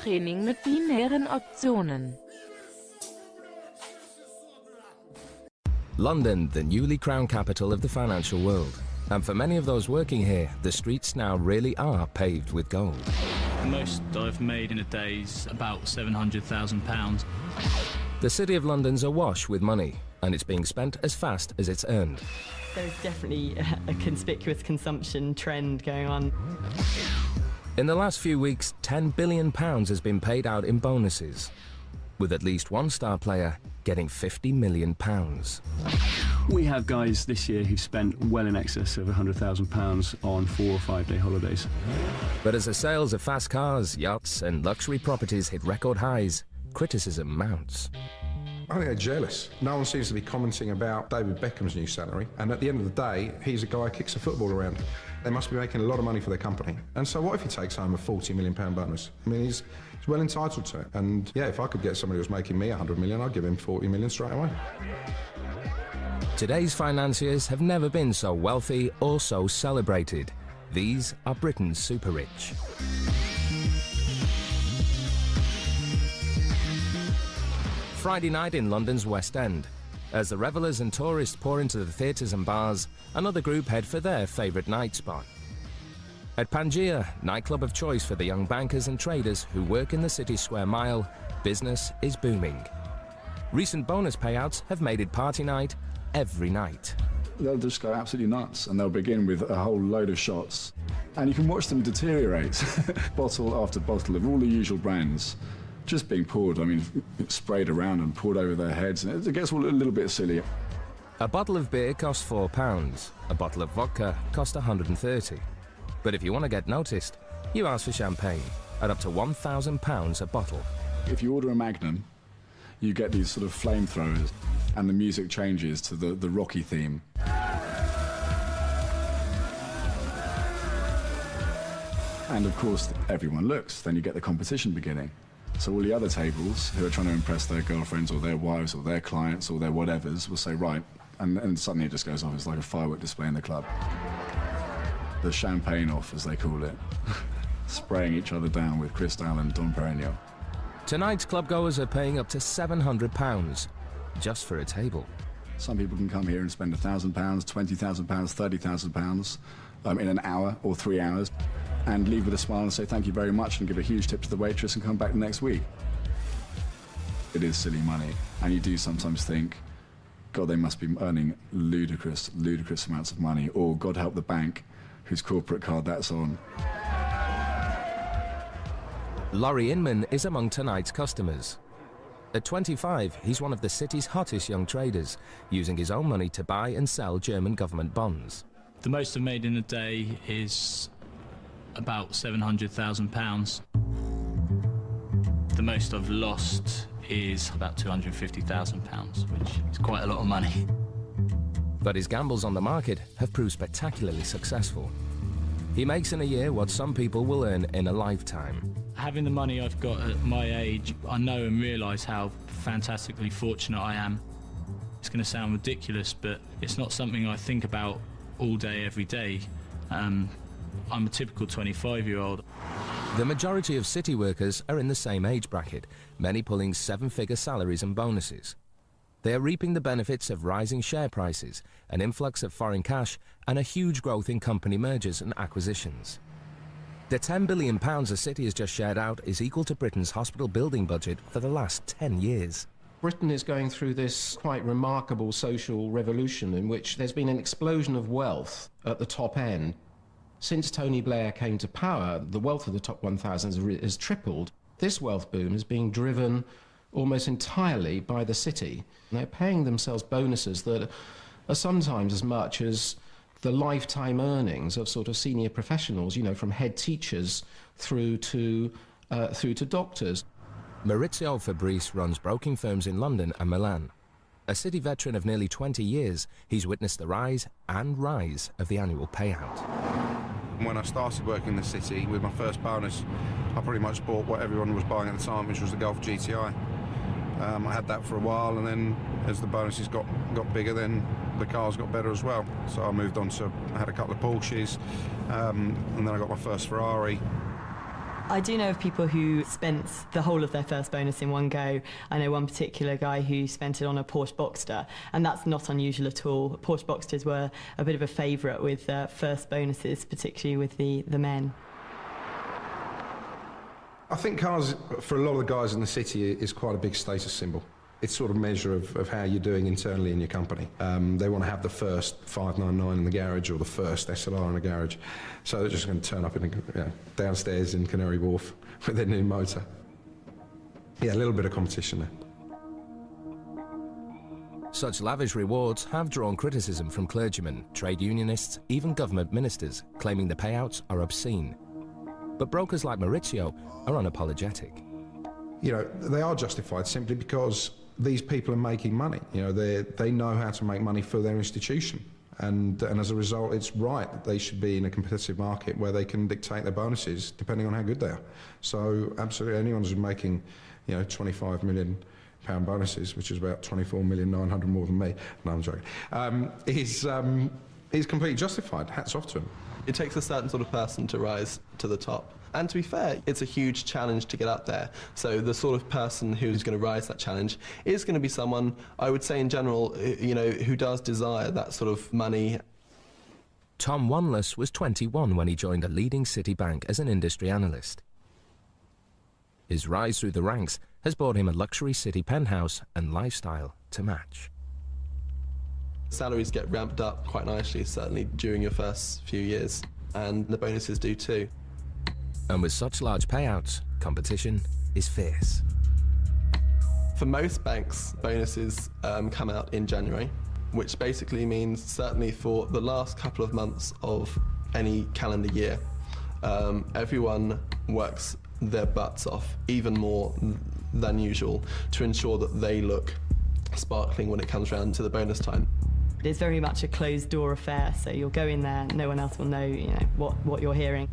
Training mit binären Optionen. London, the newly crowned capital of the financial world. And for many of those working here, the streets now really are paved with gold. The most I've made in a day is about £700,000. The City of London's awash with money, and it's being spent as fast as it's earned. There's definitely a conspicuous consumption trend going on. In the last few weeks, £10 billion has been paid out in bonuses, with at least one star player getting £50 million. We have guys this year who've spent well in excess of £100,000 on 4 or 5 day holidays. But as the sales of fast cars, yachts and luxury properties hit record highs, criticism mounts. I think they're jealous. No one seems to be commenting about David Beckham's new salary, and at the end of the day, he's a guy who kicks a football around. They must be making a lot of money for their company. And so what if he takes home a £40 million bonus? I mean, he's well entitled to it. And yeah, if I could get somebody who's making me 100 million, I'd give him 40 million straight away. Today's financiers have never been so wealthy or so celebrated. These are Britain's super rich. Friday night in London's West End. As the revellers and tourists pour into the theatres and bars, another group head for their favourite night spot. At Pangaea, nightclub of choice for the young bankers and traders who work in the city's square mile, business is booming. Recent bonus payouts have made it party night every night. They'll just go absolutely nuts, and they'll begin with a whole load of shots. And you can watch them deteriorate, bottle after bottle of all the usual brands, just being poured, I mean, sprayed around and poured over their heads, and it gets all a little bit silly. A bottle of beer costs £4, a bottle of vodka costs £130. But if you want to get noticed, you ask for champagne at up to £1,000 a bottle. If you order a Magnum, you get these sort of flamethrowers, and the music changes to the Rocky theme. And of course, everyone looks, then you get the competition beginning. So all the other tables who are trying to impress their girlfriends or their wives or their clients or their whatevers will say, right, and suddenly it just goes off. It's like a firework display in the club. The champagne off, as they call it, spraying each other down with Cristal and Dom Perignon. Tonight's clubgoers are paying up to £700 just for a table. Some people can come here and spend £1,000, £20,000, £30,000 in an hour or 3 hours and leave with a smile and say thank you very much and give a huge tip to the waitress and come back the next week. It is silly money, and you do sometimes think, God, they must be earning ludicrous amounts of money, or God help the bank whose corporate card that's on. Laurie Inman is among tonight's customers. At 25, he's one of the city's hottest young traders, using his own money to buy and sell German government bonds. The most I've made in a day is about £700,000. The most I've lost is about £250,000, which is quite a lot of money. But his gambles on the market have proved spectacularly successful. He makes in a year what some people will earn in a lifetime. Having the money I've got at my age, I know and realise how fantastically fortunate I am. It's going to sound ridiculous, but it's not something I think about all day, every day. I'm a typical 25-year-old. The majority of city workers are in the same age bracket, many pulling 7-figure salaries and bonuses. They are reaping the benefits of rising share prices, an influx of foreign cash, and a huge growth in company mergers and acquisitions. The £10 billion a city has just shared out is equal to Britain's hospital building budget for the last 10 years. Britain is going through this quite remarkable social revolution in which there's been an explosion of wealth at the top end. Since Tony Blair came to power, the wealth of the top 1,000 has tripled. This wealth boom is being driven almost entirely by the city. They're paying themselves bonuses that are sometimes as much as the lifetime earnings of sort of senior professionals, you know, from head teachers through to doctors. Maurizio Fabrice runs broking firms in London and Milan. A city veteran of nearly 20 years, he's witnessed the rise and rise of the annual payout. When I started working in the city with my first bonus, I pretty much bought what everyone was buying at the time, which was the Golf GTI. I had that for a while, and then as the bonuses got bigger, then the cars got better as well. So I moved on to, I had a couple of Porsches, and then I got my first Ferrari. I do know of people who spent the whole of their first bonus in one go. I know one particular guy who spent it on a Porsche Boxster, and that's not unusual at all. Porsche Boxsters were a bit of a favourite with first bonuses, particularly with the men. I think cars, for a lot of the guys in the city, is quite a big status symbol. It's sort of measure of how you're doing internally in your company. They want to have the first 599 in the garage or the first SLR in the garage. So they're just going to turn up downstairs in Canary Wharf with their new motor. Yeah, a little bit of competition there. Such lavish rewards have drawn criticism from clergymen, trade unionists, even government ministers, claiming the payouts are obscene. But brokers like Maurizio are unapologetic. You know, they are justified simply because these people are making money. You know, they know how to make money for their institution. And as a result, it's right that they should be in a competitive market where they can dictate their bonuses depending on how good they are. So absolutely anyone who's making, you know, £25 million bonuses, which is about 24,900,000 more than me, no, I'm joking, is completely justified. Hats off to him. It takes a certain sort of person to rise to the top. And to be fair, it's a huge challenge to get up there. So the sort of person who's going to rise that challenge is going to be someone, I would say in general, you know, who does desire that sort of money. Tom Wanless was 21 when he joined a leading city bank as an industry analyst. His rise through the ranks has bought him a luxury city penthouse and lifestyle to match. Salaries get ramped up quite nicely, certainly during your first few years, and the bonuses do too. And with such large payouts, competition is fierce. For most banks, bonuses come out in January, which basically means certainly for the last couple of months of any calendar year, everyone works their butts off even more than usual to ensure that they look sparkling when it comes around to the bonus time. It's very much a closed door affair, so you'll go in there, no one else will know, you know, what you're hearing.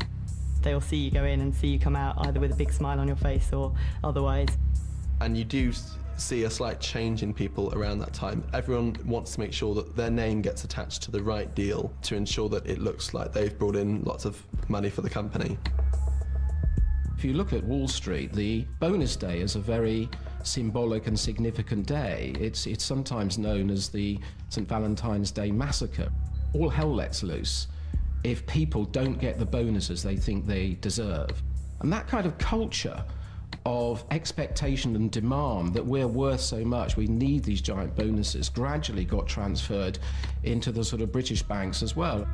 They'll see you go in and see you come out either with a big smile on your face or otherwise. And you do see a slight change in people around that time. Everyone wants to make sure that their name gets attached to the right deal to ensure that it looks like they've brought in lots of money for the company. If you look at Wall Street, the bonus day is a very symbolic and significant day. It's sometimes known as the St. Valentine's Day Massacre. All hell lets loose if people don't get the bonuses they think they deserve. And that kind of culture of expectation and demand that we're worth so much, we need these giant bonuses, gradually got transferred into the sort of British banks as well.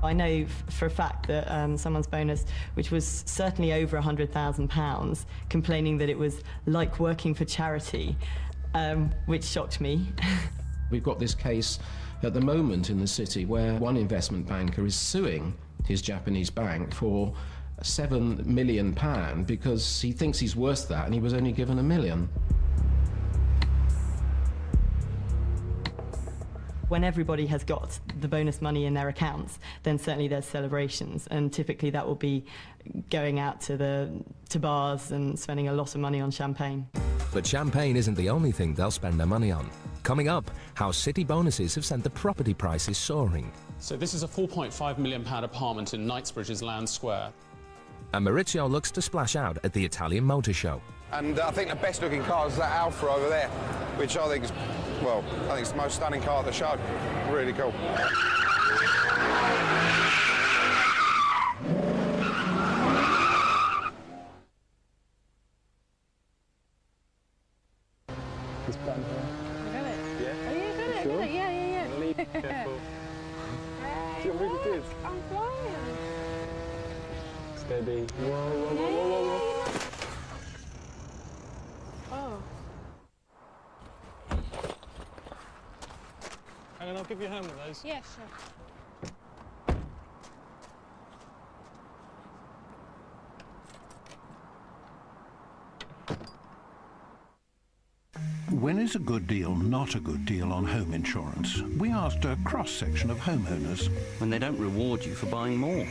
I know for a fact that someone's bonus, which was certainly over £100,000, complaining that it was like working for charity, which shocked me. We've got this case at the moment in the city where one investment banker is suing his Japanese bank for £7 million because he thinks he's worth that and he was only given $1 million. When everybody has got the bonus money in their accounts, then certainly there's celebrations, and typically that will be going out to bars and spending a lot of money on champagne. But champagne isn't the only thing they'll spend their money on. Coming up, how city bonuses have sent the property prices soaring. So this is a £4.5 million apartment in Knightsbridge's Land Square. And Maurizio looks to splash out at the Italian Motor Show. And I think the best looking car is that Alfa over there, which I think is, well, I think it's the most stunning car at the show. Really cool. It's bad here. You got it? Yeah. Oh, you got it? Sure? Yeah. Leave careful. Hey, See, I'm really good. I'm flying. Steady. Whoa, whoa, whoa, whoa, whoa, whoa. Oh. Hang on, I'll give you a hand with those. Yeah, sure. When is a good deal not a good deal on home insurance? We asked a cross-section of homeowners. When they don't reward you for buying more.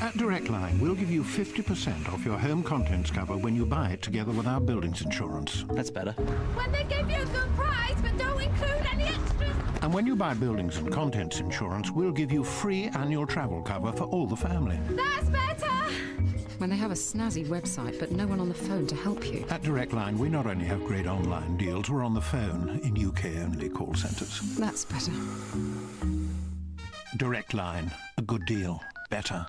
At Direct Line, we'll give you 50% off your home contents cover when you buy it together with our buildings insurance. That's better. When they give you a good price but don't include any extras. And when you buy buildings and contents insurance, we'll give you free annual travel cover for all the family. That's better. when they have a snazzy website but no one on the phone to help you? At Direct Line, we not only have great online deals, we're on the phone in UK-only call centres. That's better. Direct Line, a good deal, better.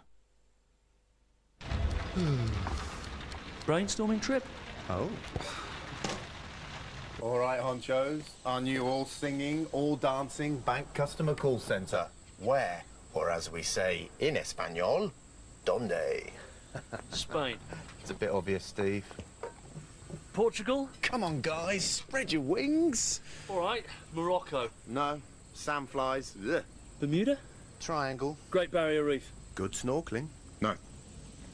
Brainstorming trip? Oh. All right, honchos. Are you all singing, all dancing bank customer call centre? Where? Or as we say in Espanol, donde? Spain. It's a bit obvious, Steve. Portugal? Come on, guys, spread your wings. All right, Morocco. No, sandflies. Ugh. Bermuda? Triangle. Great Barrier Reef. Good snorkeling. No,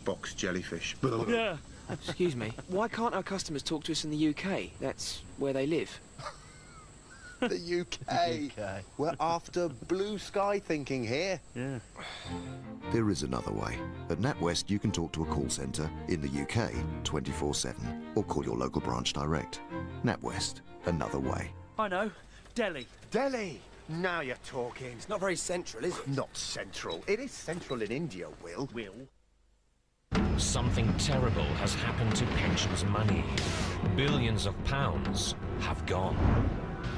box jellyfish. Yeah. Excuse me, why can't our customers talk to us in the UK? That's where they live. The UK. We're after blue sky thinking here. Yeah. There is another way. At NatWest, you can talk to a call centre in the UK 24/7 or call your local branch direct. NatWest, another way. I know. Delhi. Delhi. Now you're talking. It's not very central, is it? Not central. It is central in India, Will. Something terrible has happened to pensions money. Billions of pounds have gone.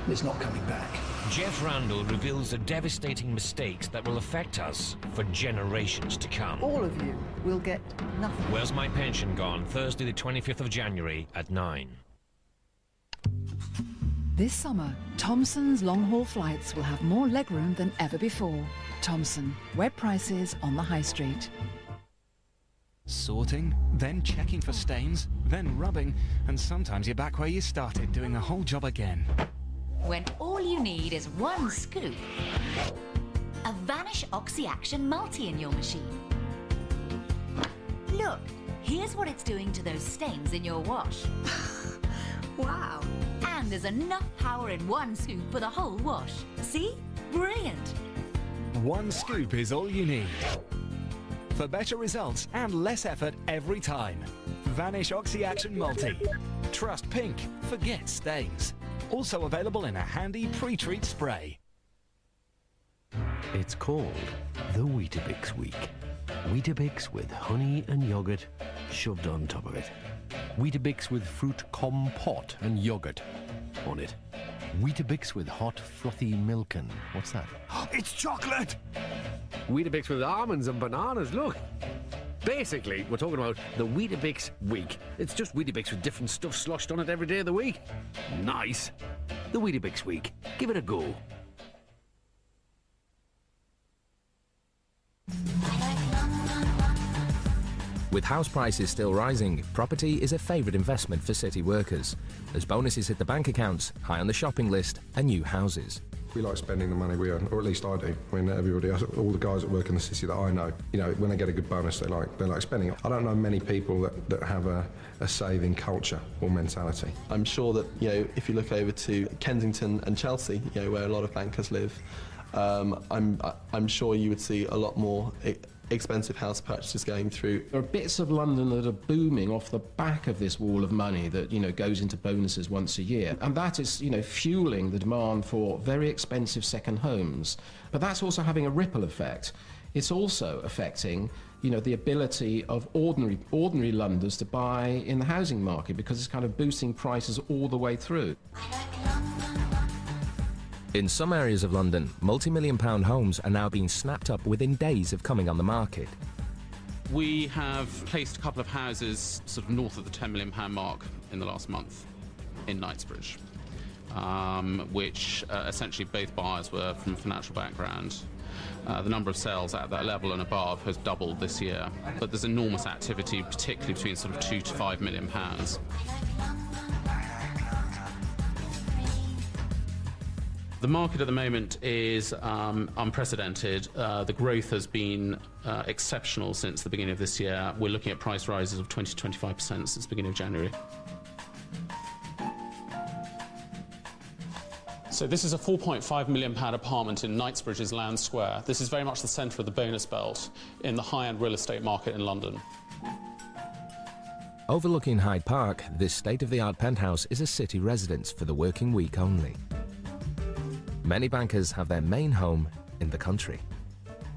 It's not coming back. Jeff Randall reveals the devastating mistakes that will affect us for generations to come. All of you will get nothing. Where's My Pension Gone? Thursday the 25th of January at 9. This summer, Thomson's long-haul flights will have more legroom than ever before. Thomson, web prices on the high street. Sorting, then checking for stains, then rubbing, and sometimes you're back where you started, doing the whole job again. When all you need is one scoop, a Vanish Oxy-Action Multi in your machine. Look, here's what it's doing to those stains in your wash. Wow. And there's enough power in one scoop for the whole wash. See? Brilliant. One scoop is all you need. For better results and less effort every time. Vanish Oxy-Action Multi. Trust pink, forget stains. Also available in a handy pre-treat spray. It's called the Weetabix Week. Weetabix with honey and yogurt shoved on top of it. Weetabix with fruit compote and yogurt on it. Weetabix with hot frothy milk and what's that? It's chocolate! Weetabix with almonds and bananas, look! Basically, we're talking about the Weetabix Week. It's just Weetabix with different stuff sloshed on it every day of the week. Nice! The Weetabix Week. Give it a go. With house prices still rising, property is a favourite investment for city workers, as bonuses hit the bank accounts, high on the shopping list, and new houses. We like spending the money we earn, or at least I do. When everybody else, all the guys that work in the city that I know, you know, when they get a good bonus, they like spending it. I don't know many people that have a saving culture or mentality. I'm sure that, you know, if you look over to Kensington and Chelsea, you know, where a lot of bankers live, I'm sure you would see a lot more expensive house purchases going through. There are bits of London that are booming off the back of this wall of money that, you know, goes into bonuses once a year. And that is, you know, fueling the demand for very expensive second homes. But that's also having a ripple effect. It's also affecting, you know, the ability of ordinary Londoners to buy in the housing market, because it's kind of boosting prices all the way through. In some areas of London, multi-million-pound homes are now being snapped up within days of coming on the market. We have placed a couple of houses sort of north of the £10 million mark in the last month in Knightsbridge, which essentially both buyers were from a financial background. The number of sales at that level and above has doubled this year, but there's enormous activity, particularly between sort of £2 to £5 million. The market at the moment is unprecedented. The growth has been exceptional since the beginning of this year. We're looking at price rises of 20 to 25% since the beginning of January. So this is a £4.5 million apartment in Knightsbridge's Land Square. This is very much the centre of the bonus belt in the high-end real estate market in London. Overlooking Hyde Park, this state-of-the-art penthouse is a city residence for the working week only. Many bankers have their main home in the country.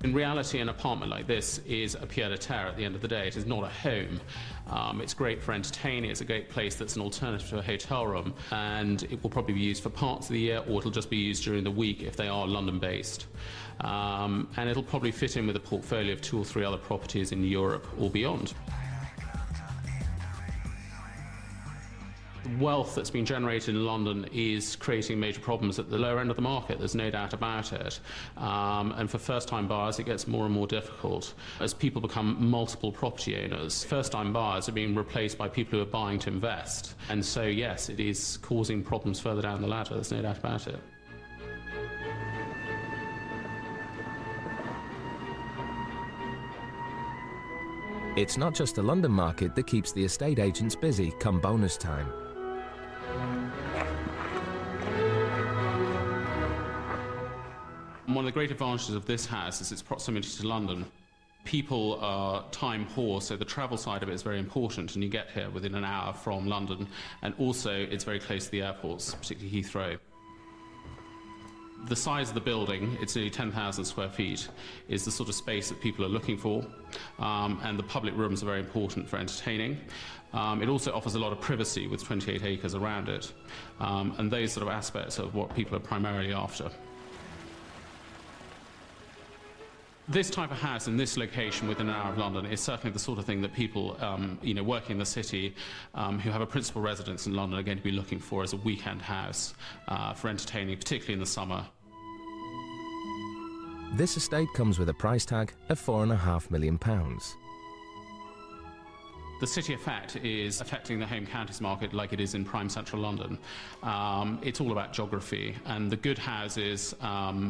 In reality, an apartment like this is a pied-à-terre at the end of the day. It is not a home. It's great for entertaining. It's a great place that's an alternative to a hotel room, and it will probably be used for parts of the year, or it'll just be used during the week if they are London-based. And it'll probably fit in with a portfolio of 2 or 3 other properties in Europe or beyond. The wealth that's been generated in London is creating major problems at the lower end of the market, there's no doubt about it. And for first-time buyers it gets more and more difficult as people become multiple property owners. First-time buyers are being replaced by people who are buying to invest. And so yes, it is causing problems further down the ladder, there's no doubt about it. It's not just the London market that keeps the estate agents busy come bonus time. One of the great advantages of this house is its proximity to London. People are time poor, so the travel side of it is very important, and you get here within an hour from London, and also it's very close to the airports, particularly Heathrow. The size of the building, it's nearly 10,000 square feet, is the sort of space that people are looking for, and the public rooms are very important for entertaining. It also offers a lot of privacy with 28 acres around it, and those sort of aspects are what people are primarily after. This type of house in this location within an hour of London is certainly the sort of thing that people working in the city who have a principal residence in London are going to be looking for as a weekend house for entertaining, particularly in the summer. This estate comes with a price tag of £4.5 million. The city effect is affecting the home counties market like it is in prime central London. It's all about geography, and the good houses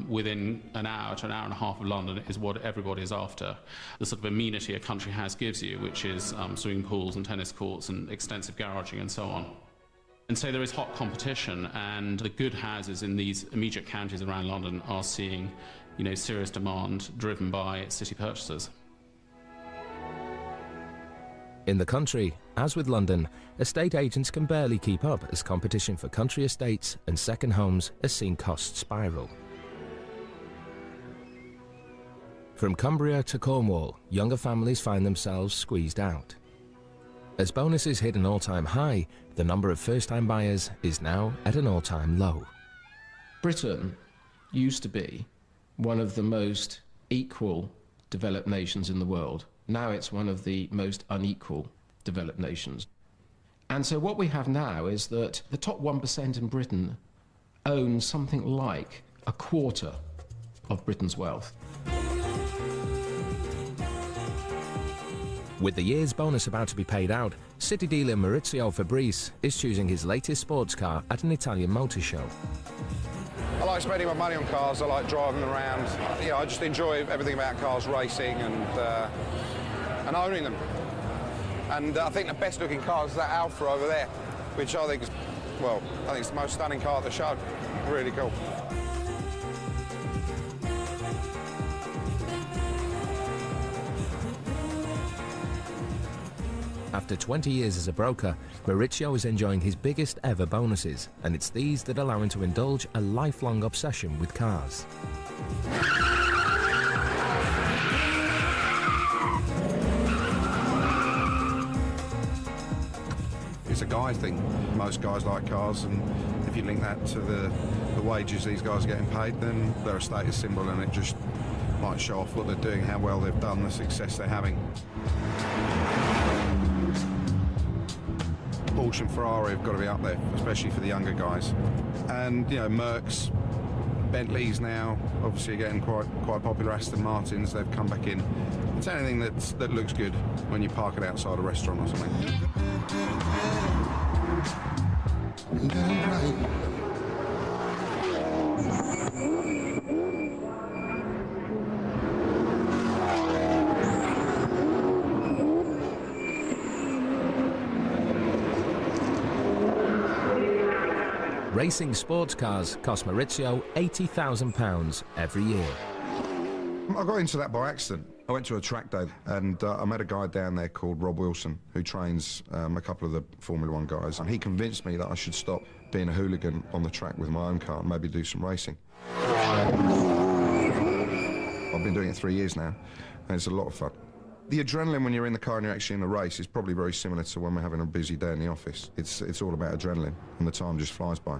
within an hour to an hour and a half of London is what everybody is after. The sort of amenity a country house gives you, which is swimming pools and tennis courts and extensive garaging and so on. And so there is hot competition, and the good houses in these immediate counties around London are seeing, serious demand driven by city purchasers. In the country, as with London, estate agents can barely keep up as competition for country estates and second homes has seen costs spiral. From Cumbria to Cornwall, younger families find themselves squeezed out. As bonuses hit an all-time high, the number of first-time buyers is now at an all-time low. Britain used to be one of the most equal developed nations in the world. Now it's one of the most unequal developed nations. And so what we have now is that the top 1% in Britain own something like a quarter of Britain's wealth. With the year's bonus about to be paid out, city dealer Maurizio Fabrice is choosing his latest sports car at an Italian motor show. I like spending my money on cars, I like driving them around. I just enjoy everything about cars, racing and owning them. And I think the best looking car is that Alfa over there, which I think is, I think it's the most stunning car at the show. Really cool. After 20 years as a broker, Maurizio is enjoying his biggest ever bonuses, and it's these that allow him to indulge a lifelong obsession with cars. It's a guy thing. Most guys like cars, and if you link that to the wages these guys are getting paid, then they're a status symbol, and it just might show off what they're doing, how well they've done, the success they're having. Porsche and Ferrari have got to be up there, especially for the younger guys. And, Mercs, Bentleys now, obviously getting quite popular. Aston Martins, they've come back in. It's anything that looks good when you park it outside a restaurant or something. Racing sports cars cost Maurizio £80,000 every year. I got into that by accident. I went to a track day and I met a guy down there called Rob Wilson who trains a couple of the Formula 1 guys, and he convinced me that I should stop being a hooligan on the track with my own car and maybe do some racing. I've been doing it 3 years now, and it's a lot of fun. The adrenaline when you're in the car and you're actually in the race is probably very similar to when we're having a busy day in the office. It's all about adrenaline, and the time just flies by.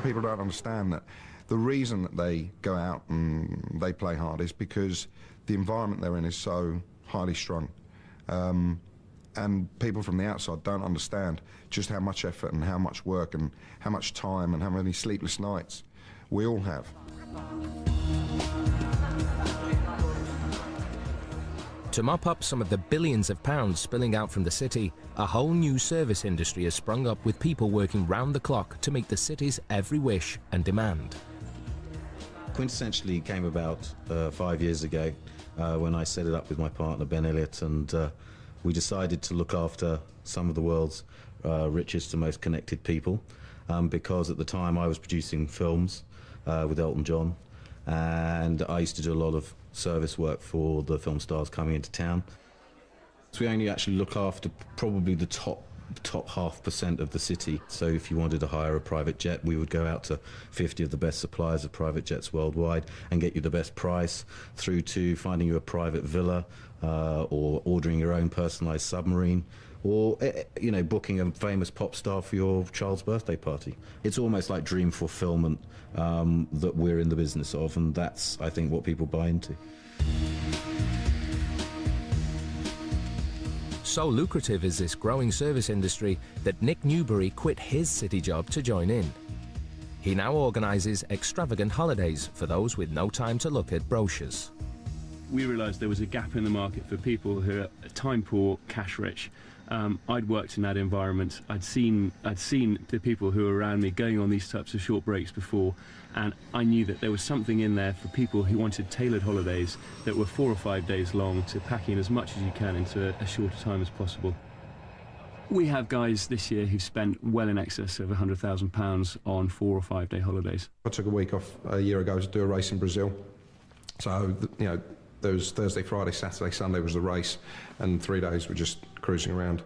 People don't understand that the reason that they go out and they play hard is because the environment they're in is so highly strung. And people from the outside don't understand just how much effort and how much work and how much time and how many sleepless nights we all have. To mop up some of the billions of pounds spilling out from the city, a whole new service industry has sprung up with people working round the clock to meet the city's every wish and demand. Quintessentially came about 5 years ago when I set it up with my partner Ben Elliott, and we decided to look after some of the world's richest and most connected people, because at the time I was producing films with Elton John, and I used to do a lot of service work for the film stars coming into town. So we only actually look after probably the top 0.5% of the city. So if you wanted to hire a private jet, we would go out to 50 of the best suppliers of private jets worldwide and get you the best price, through to finding you a private villa, or ordering your own personalised submarine, or you know, booking a famous pop star for your child's birthday party. It's almost like dream fulfillment that we're in the business of, and that's, I think, what people buy into. So lucrative is this growing service industry that Nick Newbury quit his city job to join in. He now organises extravagant holidays for those with no time to look at brochures. We realised there was a gap in the market for people who are time poor, cash rich. I'd worked in that environment. I'd seen the people who were around me going on these types of short breaks before, and I knew that there was something in there for people who wanted tailored holidays that were 4 or 5 days long, to pack in as much as you can into a shorter time as possible. We have guys this year who've spent well in excess of £100,000 on 4 or 5 day holidays. I took a week off a year ago to do a race in Brazil. So, you know, there was Thursday, Friday, Saturday, Sunday was the race, and 3 days were just cruising around.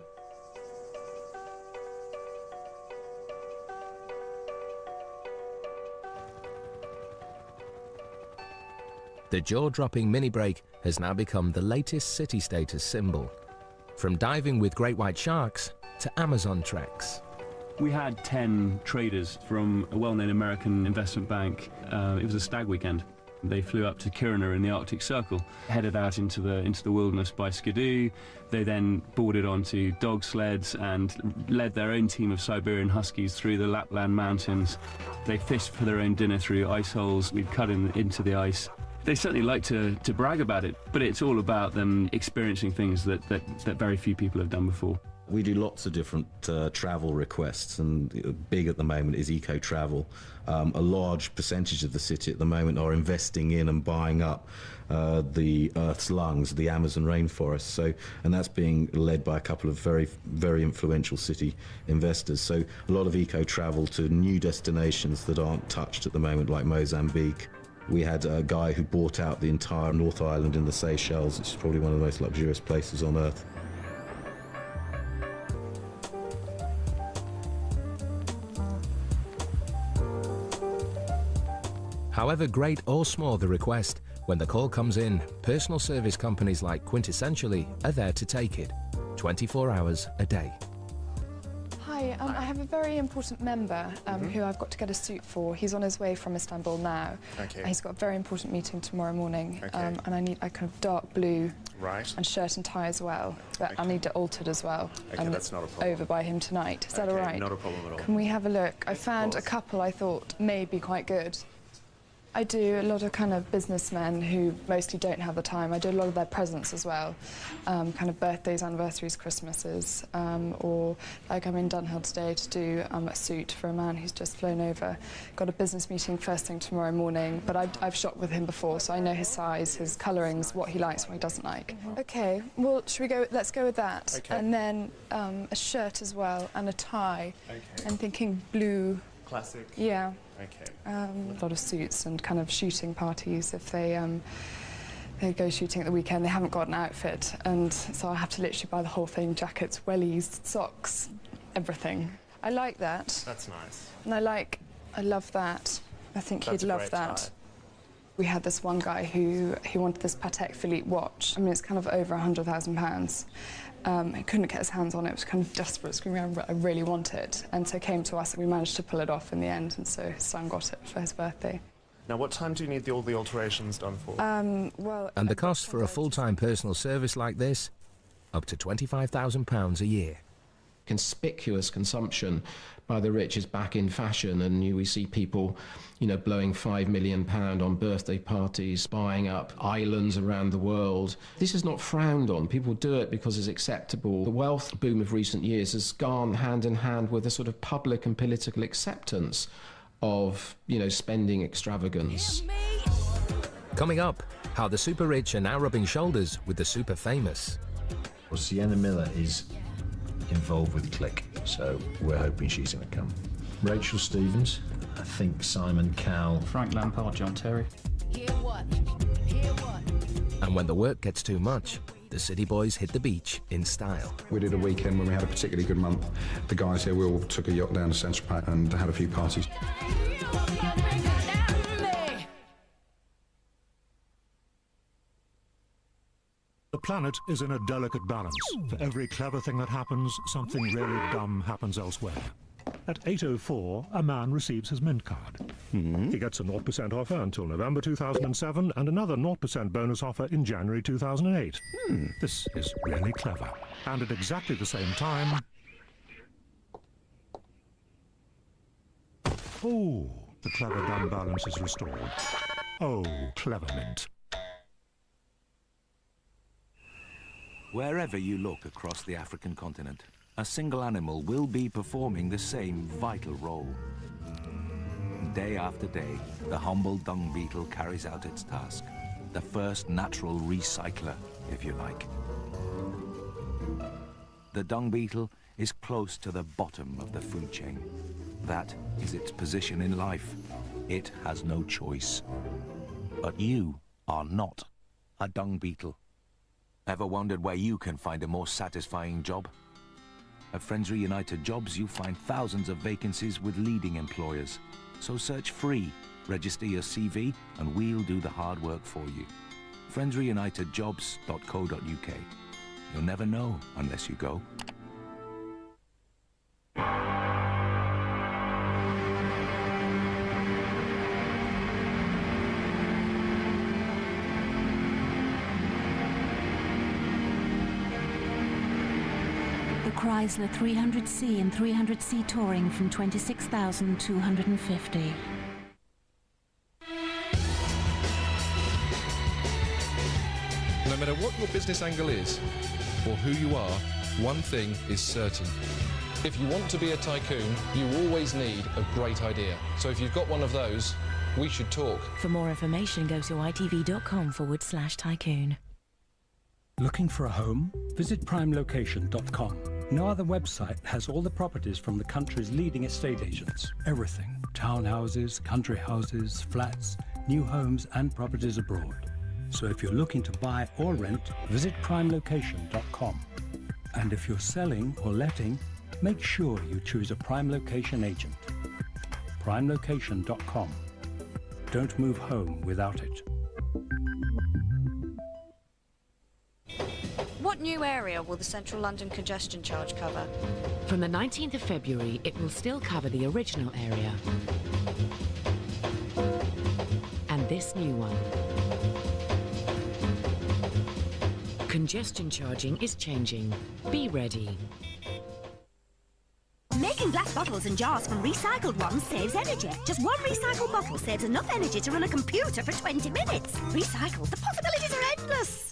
The jaw-dropping mini break has now become the latest city status symbol. From diving with great white sharks to Amazon treks. We had 10 traders from a well-known American investment bank. It was a stag weekend. They flew up to Kiruna in the Arctic Circle, headed out into the wilderness by Skidoo. They then boarded onto dog sleds and led their own team of Siberian Huskies through the Lapland mountains. They fished for their own dinner through ice holes we'd cut into the ice. They certainly like to brag about it, but it's all about them experiencing things that very few people have done before. We do lots of different travel requests, and big at the moment is eco-travel. A large percentage of the city at the moment are investing in and buying up the Earth's lungs, the Amazon rainforest. So, and that's being led by a couple of very, very influential city investors. So a lot of eco-travel to new destinations that aren't touched at the moment, like Mozambique. We had a guy who bought out the entire North Island in the Seychelles, which is probably one of the most luxurious places on Earth. However great or small the request, when the call comes in, personal service companies like Quintessentially are there to take it, 24 hours a day. Hi, I have a very important member who I've got to get a suit for. He's on his way from Istanbul now. Okay. He's got a very important meeting tomorrow morning, Okay. and I need a kind of dark blue Right. and shirt and tie as well. But I need it altered as well. Okay, and that's not a problem. over by him tonight. Is that all right? Not a problem at all. Can we have a look? I found a couple I thought may be quite good. I do a lot of kind of businessmen who mostly don't have the time. I do a lot of their presents as well, kind of birthdays, anniversaries, Christmases, or like I'm in Dunhill today to do a suit for a man who's just flown over. Got a business meeting first thing tomorrow morning, but I've shopped with him before, so I know his size, his colourings, what he likes, what he doesn't like. Okay, well, should we go? Let's go with that. Okay. And then a shirt as well and a tie. Okay. I'm thinking blue. Classic. Yeah. Okay. A lot of suits and kind of shooting parties. If they go shooting at the weekend, they haven't got an outfit, and so I have to literally buy the whole thing: jackets, wellies, socks, everything. I like that. That's nice. And I love that. I think That's he'd a love great that. tie. We had this one guy who wanted this Patek Philippe watch. I mean, it's kind of over £100,000. He couldn't get his hands on it. It was kind of desperate, screaming around, I really want it. And so came to us, and we managed to pull it off in the end, and so his son got it for his birthday. Now, what time do you need all the alterations done for? Well, and the cost for a full-time personal service like this? Up to £25,000 a year. Conspicuous consumption by the rich is back in fashion, and we see people, blowing £5 million on birthday parties, buying up islands around the world. This is not frowned on. People do it because it's acceptable. The wealth boom of recent years has gone hand in hand with a sort of public and political acceptance of, spending extravagance. Coming up, how the super rich are now rubbing shoulders with the super famous. Well, Sienna Miller is involved with Klick, so we're hoping she's going to come. Rachel Stevens, I think Simon Cowell, Frank Lampard, John Terry. And when the work gets too much, the city boys hit the beach in style. We did a weekend when we had a particularly good month. The guys here, we all took a yacht down to Central Park and had a few parties. The planet is in a delicate balance. For every clever thing that happens, something really dumb happens elsewhere. At 8:04, a man receives his Mint card. He gets a 0% offer until November 2007 and another 0% bonus offer in January 2008. This is really clever. And at exactly the same time... Oh, the clever dumb balance is restored. Oh, clever Mint. Wherever you look across the African continent, a single animal will be performing the same vital role. Day after day, the humble dung beetle carries out its task, the first natural recycler, if you like. The dung beetle is close to the bottom of the food chain. That is its position in life. It has no choice. But you are not a dung beetle. Ever wondered where you can find a more satisfying job? At Friends Reunited Jobs, you'll find thousands of vacancies with leading employers. So search free, register your CV, and we'll do the hard work for you. friendsreunitedjobs.co.uk. You'll never know unless you go. Chrysler 300C and 300C Touring from $26,250. No matter what your business angle is, or who you are, one thing is certain. If you want to be a tycoon, you always need a great idea. So if you've got one of those, we should talk. For more information, go to itv.com/tycoon. Looking for a home? Visit primelocation.com. No other website has all the properties from the country's leading estate agents. Everything. Townhouses, country houses, flats, new homes and properties abroad. So if you're looking to buy or rent, visit primelocation.com. And if you're selling or letting, make sure you choose a Prime Location agent. primelocation.com. Don't move home without it. What new area will the Central London congestion charge cover? From the 19th of February, it will still cover the original area. And this new one. Congestion charging is changing. Be ready. Making glass bottles and jars from recycled ones saves energy. Just one recycled bottle saves enough energy to run a computer for 20 minutes. Recycled, the possibilities are endless.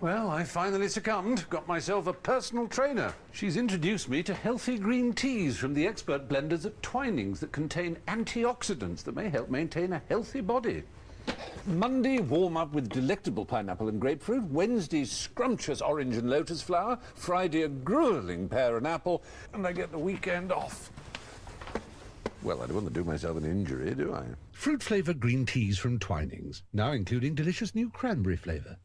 Well, I finally succumbed. Got myself a personal trainer. She's introduced me to healthy green teas from the expert blenders at Twinings that contain antioxidants that may help maintain a healthy body. Monday, warm up with delectable pineapple and grapefruit. Wednesday, scrumptious orange and lotus flower. Friday, a grueling pear and apple. And I get the weekend off. Well, I don't want to do myself an injury, do I? Fruit-flavoured green teas from Twinings, now including delicious new cranberry flavour.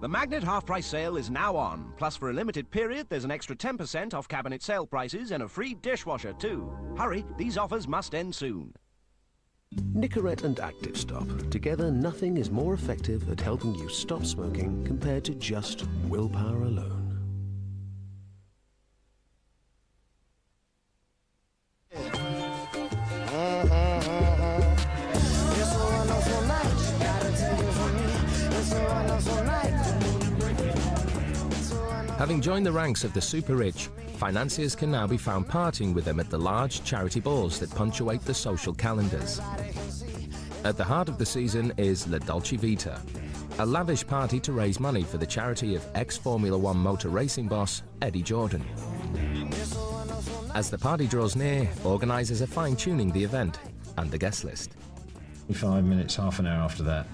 The Magnet half-price sale is now on. Plus, for a limited period, there's an extra 10% off cabinet sale prices and a free dishwasher, too. Hurry, these offers must end soon. Nicorette and Active Stop. Together, nothing is more effective at helping you stop smoking compared to just willpower alone. Having joined the ranks of the super rich, financiers can now be found partying with them at the large charity balls that punctuate the social calendars. At the heart of the season is La Dolce Vita, a lavish party to raise money for the charity of ex-Formula One motor racing boss Eddie Jordan. As the party draws near, organisers are fine-tuning the event and the guest list. 5 minutes, half an hour after that,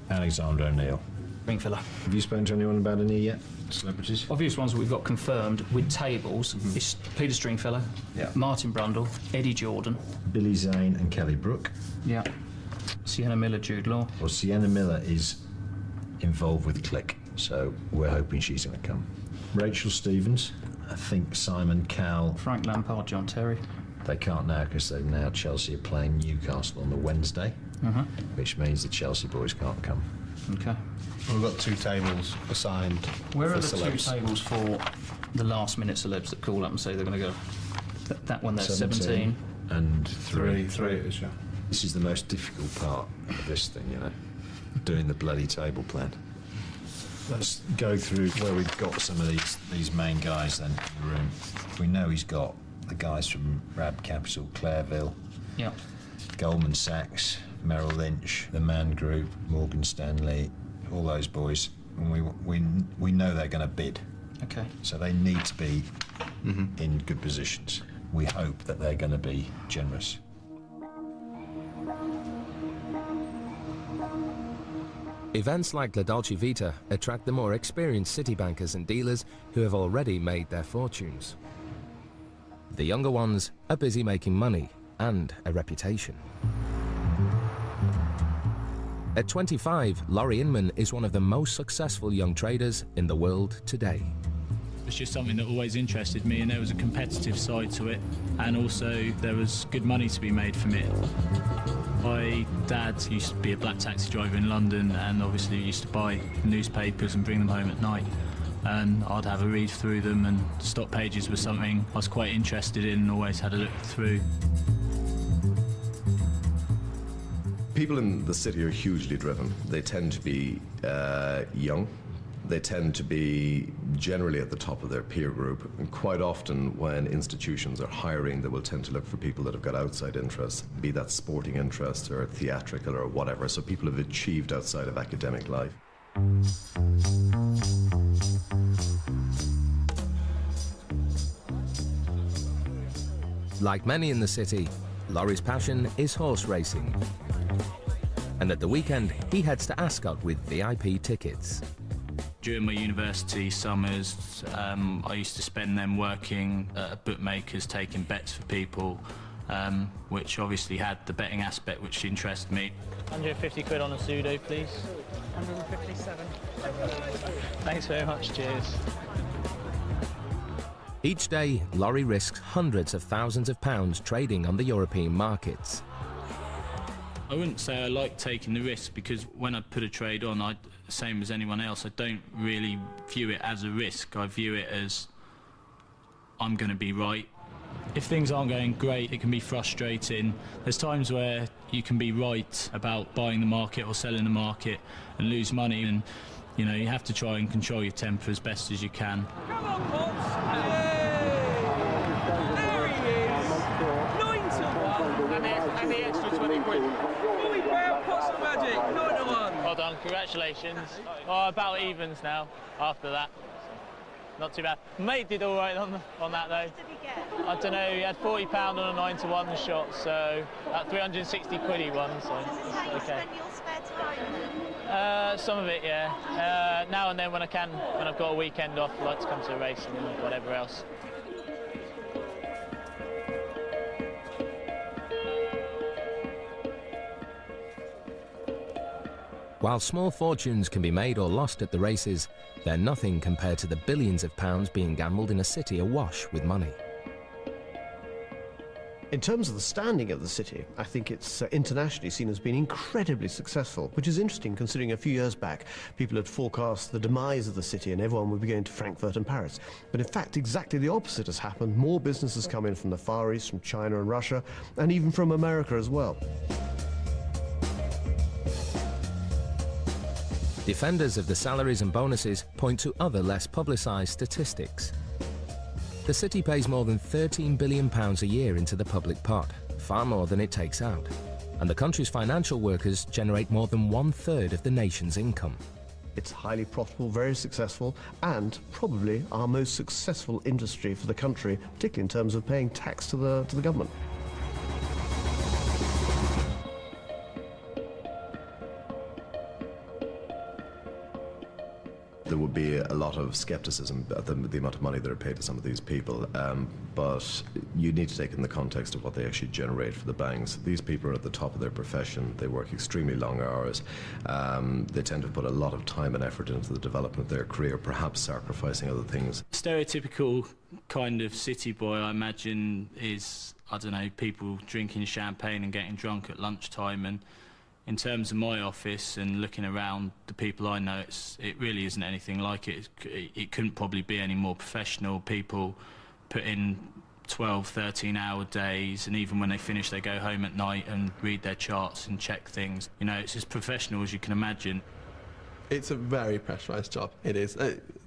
Alexander O'Neill. Ring filler. Have you spoken to anyone about any yet? Celebrities? Obvious ones that we've got confirmed with tables is Peter Stringfellow, Martin Brundle, Eddie Jordan, Billy Zane and Kelly Brook. Yeah. Sienna Miller, Jude Law. Well, Sienna Miller is involved with Klick, so we're hoping she's going to come. Rachel Stevens, I think Simon Cowell. Frank Lampard, John Terry. They can't now because they're now Chelsea are playing Newcastle on the Wednesday, which means the Chelsea boys can't come. Okay. We've got 2 tables assigned. Where are the celebs. 2 tables for the last-minute celebs that call up and say they're going to go? That one there's 17. And 3. 3 it is, yeah. This is the most difficult part of this thing, you know, doing the bloody table plan. Let's go through where we've got some of these main guys then in the room. We know he's got the guys from Rab Capital, Clareville, Goldman Sachs, Merrill Lynch, the Man Group, Morgan Stanley, all those boys, and we know they're going to bid. Okay. So they need to be in good positions. We hope that they're going to be generous. Events like La Dolce Vita attract the more experienced city bankers and dealers who have already made their fortunes. The younger ones are busy making money and a reputation. At 25, Laurie Inman is one of the most successful young traders in the world today. It's just something that always interested me, and there was a competitive side to it, and also there was good money to be made from it. My dad used to be a black taxi driver in London, and obviously used to buy newspapers and bring them home at night, and I'd have a read through them, and stock pages was something I was quite interested in and always had a look through. People in the city are hugely driven. They tend to be young. They tend to be generally at the top of their peer group. And quite often when institutions are hiring, they will tend to look for people that have got outside interests, be that sporting interest or theatrical or whatever. So people have achieved outside of academic life. Like many in the city, Laurie's passion is horse racing. And at the weekend, he heads to Ascot with VIP tickets. During my university summers, I used to spend them working at bookmakers, taking bets for people, which obviously had the betting aspect which interested me. 150 quid on a pseudo, please. 157. Thanks very much, cheers. Each day, Laurie risks hundreds of thousands of pounds trading on the European markets. I wouldn't say I like taking the risk, because when I put a trade on, same as anyone else, I don't really view it as a risk. I view it as I'm going to be right. If things aren't going great, it can be frustrating. There's times where you can be right about buying the market or selling the market and lose money, and you know, you have to try and control your temper as best as you can. Come on, Potts! There he is! 9 to 1! And the extra 20 quid. Fully fair, Potts and Magic, 9 to 1! Well done, congratulations. Oh, about evens now, after that. Not too bad. Mate did all right on that, though. What did he get? I don't know, he had £40 on a 9 to 1 shot, so at 360 quid he won, so How you okay. spend your spare time? Some of it, yeah. Now and then when I can, when I've got a weekend off, I like to come to racing and whatever else. While small fortunes can be made or lost at the races, they're nothing compared to the billions of pounds being gambled in a city awash with money. In terms of the standing of the city, I think it's internationally seen as being incredibly successful, which is interesting considering a few years back people had forecast the demise of the city and everyone would be going to Frankfurt and Paris. But in fact, exactly the opposite has happened. More businesses come in from the Far East, from China and Russia, and even from America as well. Defenders of the salaries and bonuses point to other less publicised statistics. The city pays more than £13 billion a year into the public pot, far more than it takes out. And the country's financial workers generate more than 1/3 of the nation's income. It's highly profitable, very successful, and probably our most successful industry for the country, particularly in terms of paying tax to the government. There would be a lot of scepticism at the amount of money that are paid to some of these people, but you need to take in the context of what they actually generate for the banks. These people are at the top of their profession. They work extremely long hours. They tend to put a lot of time and effort into the development of their career, perhaps sacrificing other things. Stereotypical kind of city boy, I imagine, is, I don't know, people drinking champagne and getting drunk at lunchtime. And in terms of my office and looking around the people I know, it really isn't anything like it. It couldn't probably be any more professional. People put in 12, 13-hour days, and even when they finish, they go home at night and read their charts and check things. You know, it's as professional as you can imagine. It's a very pressurised job, it is.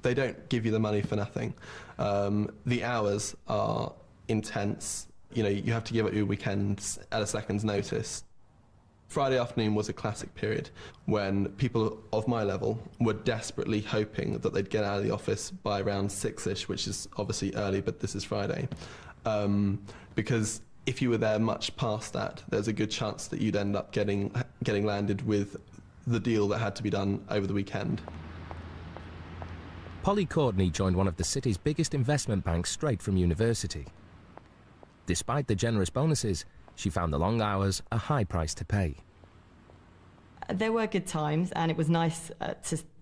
They don't give you the money for nothing. The hours are intense. You know, you have to give up your weekends at a second's notice. Friday afternoon was a classic period when people of my level were desperately hoping that they'd get out of the office by around 6-ish, which is obviously early, but this is Friday. Because if you were there much past that, there's a good chance that you'd end up getting landed with the deal that had to be done over the weekend. Polly Courtney joined one of the city's biggest investment banks straight from university. Despite the generous bonuses, she found the long hours a high price to pay. There were good times, and it was nice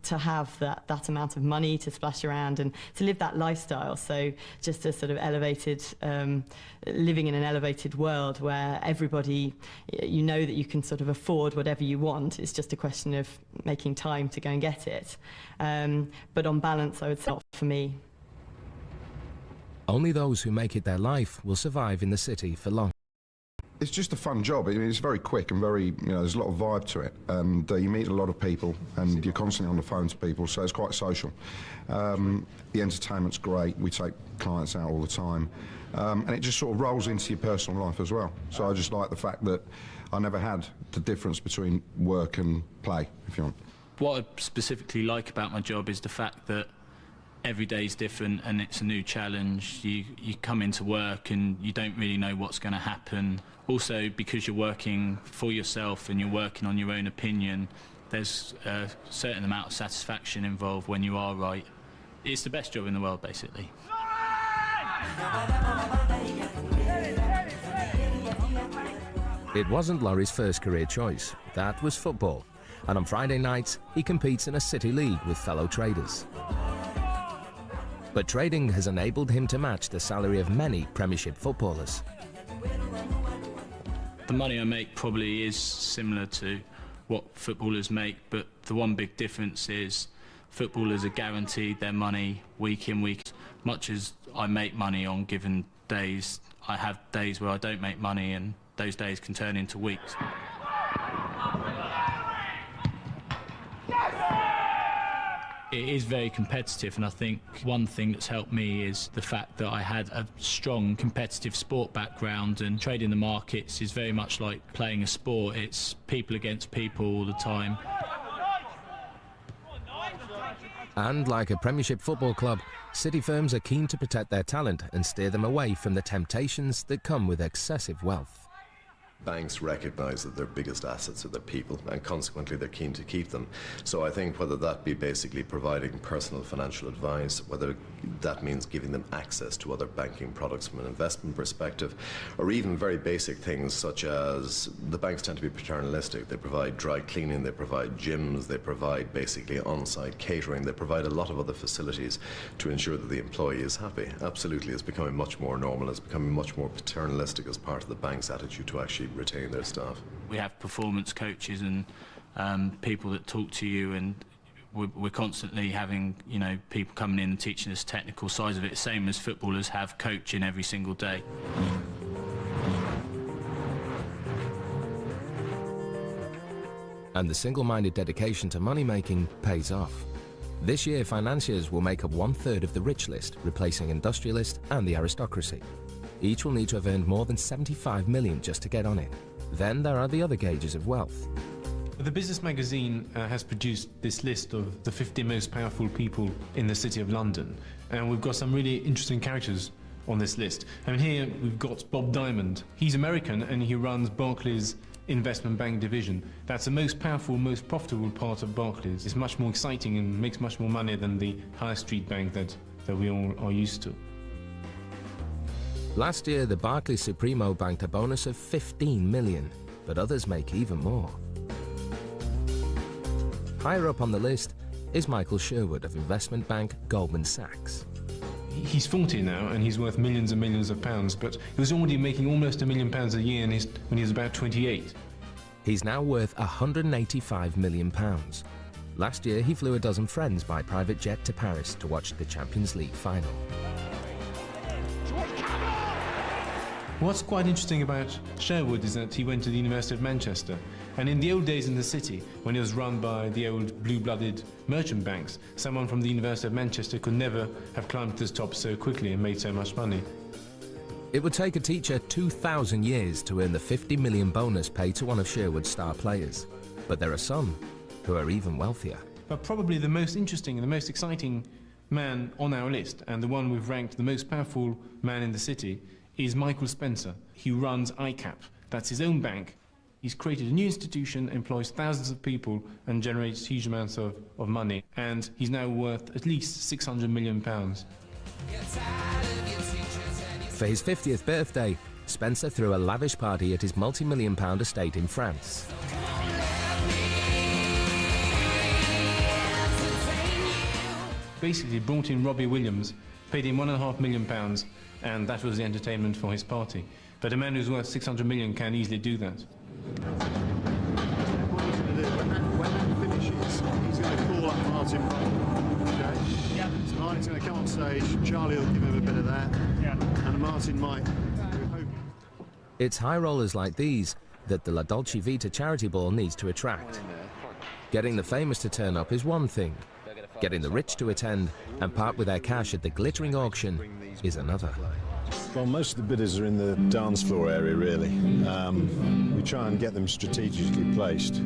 to have that amount of money to splash around and to live that lifestyle. So just a sort of elevated, living in an elevated world where everybody, you know that you can sort of afford whatever you want. It's just a question of making time to go and get it. But on balance, I would say not for me. Only those who make it their life will survive in the city for long. It's just a fun job. I mean, it's very quick and very, there's a lot of vibe to it. And you meet a lot of people and you're constantly on the phone to people, so it's quite social. The entertainment's great. We take clients out all the time. And it just sort of rolls into your personal life as well. So I just like the fact that I never had the difference between work and play, if you want. What I specifically like about my job is the fact that every day's different and it's a new challenge. You come into work and you don't really know what's going to happen. Also, because you're working for yourself and you're working on your own opinion, there's a certain amount of satisfaction involved when you are right. It's the best job in the world, basically. It wasn't Laurie's first career choice. That was football. And on Friday nights, he competes in a city league with fellow traders. But trading has enabled him to match the salary of many Premiership footballers. The money I make probably is similar to what footballers make, but the one big difference is footballers are guaranteed their money week in, week out. Much as I make money on given days, I have days where I don't make money, and those days can turn into weeks. It is very competitive, and I think one thing that's helped me is the fact that I had a strong competitive sport background, and trading the markets is very much like playing a sport. It's people against people all the time. And like a Premiership football club, city firms are keen to protect their talent and steer them away from the temptations that come with excessive wealth. banks recognise that their biggest assets are their people, and consequently they're keen to keep them. So I think whether that be basically providing personal financial advice, whether that means giving them access to other banking products from an investment perspective, or even very basic things such as the banks tend to be paternalistic. They provide dry cleaning, they provide gyms, they provide basically on-site catering, they provide a lot of other facilities to ensure that the employee is happy. Absolutely, it's becoming much more normal, it's becoming much more paternalistic as part of the bank's attitude to actually retain their staff. We have performance coaches and people that talk to you, and we're constantly having, you know, people coming in and teaching us technical sides of it, same as footballers have coaching every single day. And the single-minded dedication to money-making pays off. This year, financiers will make up 1/3 of the rich list, replacing industrialist and the aristocracy. Each will need to have earned more than 75 million just to get on it. Then there are the other gauges of wealth. The Business magazine has produced this list of the 50 most powerful people in the City of London, and we've got some really interesting characters on this list. I mean, here we've got Bob Diamond. He's American and he runs Barclays investment bank division. That's the most powerful, most profitable part of Barclays. It's much more exciting and makes much more money than the high street bank that we all are used to. Last year, the Barclays Supremo banked a bonus of 15 million, but others make even more. Higher up on the list is Michael Sherwood of investment bank Goldman Sachs. He's 40 now and he's worth millions and millions of pounds, but he was already making almost £1 million a year when he was about 28. He's now worth £185 million. Last year, he flew a dozen friends by private jet to Paris to watch the Champions League final. What's quite interesting about Sherwood is that he went to the University of Manchester, and in the old days in the city, when it was run by the old blue-blooded merchant banks, someone from the University of Manchester could never have climbed to the top so quickly and made so much money. It would take a teacher 2,000 years to earn the 50 million bonus paid to one of Sherwood's star players. But there are some who are even wealthier. But probably the most interesting and the most exciting man on our list, and the one we've ranked the most powerful man in the city, is Michael Spencer. He runs ICAP. That's his own bank. He's created a new institution, employs thousands of people, and generates huge amounts of money. And he's now worth at least £600 million. For his 50th birthday, Spencer threw a lavish party at his multi-million-pound estate in France. Basically brought in Robbie Williams, paid him £1.5 million, and that was the entertainment for his party. But a man who's worth 600 million can easily do that. When that finishes, he's going to call up Martin Brundle. Okay? Yeah. So Martin's going to come on stage, Charlie will give him a bit of that, and Martin might. It's high rollers like these that the La Dolce Vita charity ball needs to attract. Getting the famous to turn up is one thing. Getting the rich to attend and part with their cash at the glittering auction is another. Well, most of the bidders are in the dance floor area, really. We try and get them strategically placed.